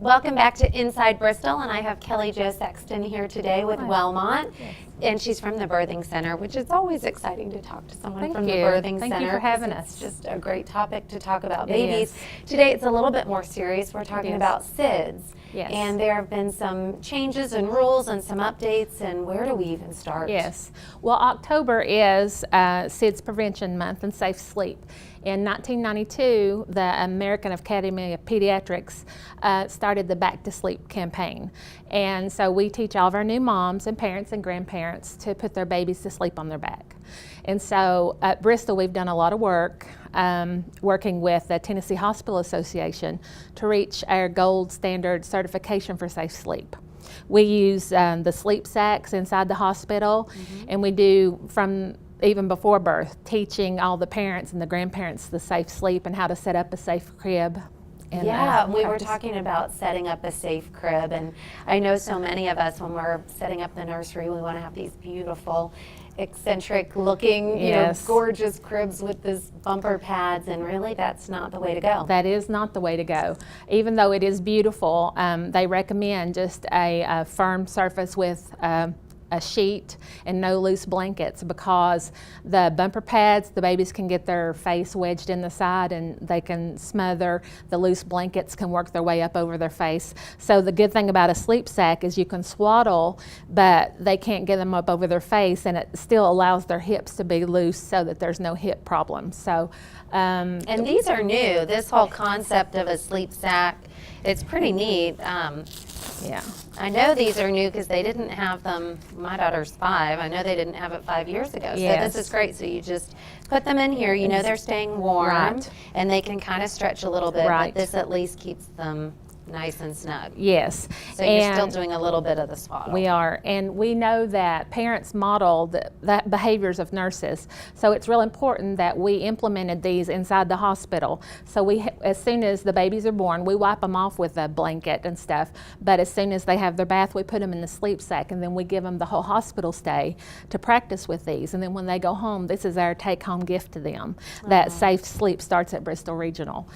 Welcome back to Inside Bristol, and I have Kelly Jo Sexton here today with Wellmont, and she's from the Birthing Center, which is always exciting to talk to someone from the Birthing Center. Thank you for having us. It's just a great topic to talk about babies. Today it's a little bit more serious. We're talking about SIDS, and there have been some changes and rules and some updates, and where do we even start? Yes. Well, October is SIDS Prevention Month and Safe Sleep. In 1992, the American Academy of Pediatrics started the Back to Sleep campaign. And so we teach all of our new moms and parents and grandparents to put their babies to sleep on their back. And so at Bristol, we've done a lot of work working with the Tennessee Hospital Association to reach our gold standard certification for safe sleep. We use the sleep sacks inside the hospital, and we do from even before birth, teaching all the parents and the grandparents the safe sleep and how to set up a safe crib. And, we were talking about setting up a safe crib, and I know so many of us, when we're setting up the nursery, we want to have these beautiful, eccentric looking, gorgeous cribs with these bumper pads, and really that's not the way to go. That is not the way to go. Even though it is beautiful, they recommend just a firm surface with a sheet and no loose blankets, because the bumper pads, the babies can get their face wedged in the side and they can smother. The loose blankets can work their way up over their face. So the good thing about a sleep sack is you can swaddle, but they can't get them up over their face, and it still allows their hips to be loose so that there's no hip problems. So, and these are new, this whole concept of a sleep sack, it's pretty neat. I know these are new because they didn't have them, my daughter's 5, I know they didn't have it 5 years ago. So this is great. So you just put them in here, you know they're staying warm, and they can kind of stretch a little bit, but this at least keeps them nice and snug. Yes. So you're still doing a little bit of the swaddle. We are, and we know that parents model the behaviors of nurses. So it's real important that we implemented these inside the hospital. So we, as soon as the babies are born, we wipe them off with a blanket and stuff. But as soon as they have their bath, we put them in the sleep sack, and then we give them the whole hospital stay to practice with these. And then when they go home, this is our take-home gift to them. That safe sleep starts at Bristol Regional.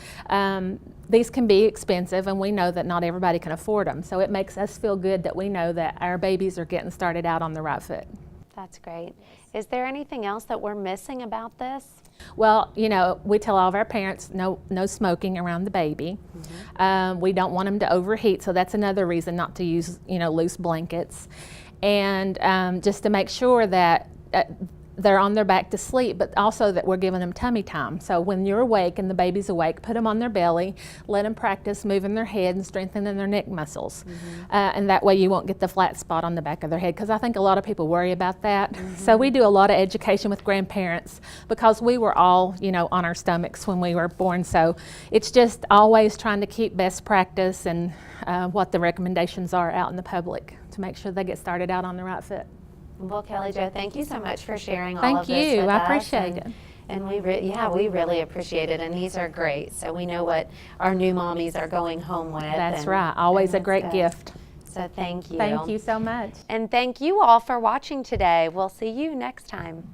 These can be expensive, and we know that not everybody can afford them. So it makes us feel good that we know that our babies are getting started out on the right foot. That's great. Is there anything else that we're missing about this? Well, you know, we tell all of our parents no smoking around the baby. We don't want them to overheat, so that's another reason not to use, loose blankets. And just to make sure that they're on their back to sleep, but also that we're giving them tummy time. So when you're awake and the baby's awake, put them on their belly, let them practice moving their head and strengthening their neck muscles. And that way you won't get the flat spot on the back of their head, because I think a lot of people worry about that. So we do a lot of education with grandparents, because we were all, on our stomachs when we were born. So it's just always trying to keep best practice and what the recommendations are out in the public to make sure they get started out on the right foot. Well, Kelly Jo, thank you so much for sharing all of this with us. Thank you. I appreciate it. And we really appreciate it. And these are great. So we know what our new mommies are going home with. That's right. Always a great gift. So thank you. Thank you so much. And thank you all for watching today. We'll see you next time.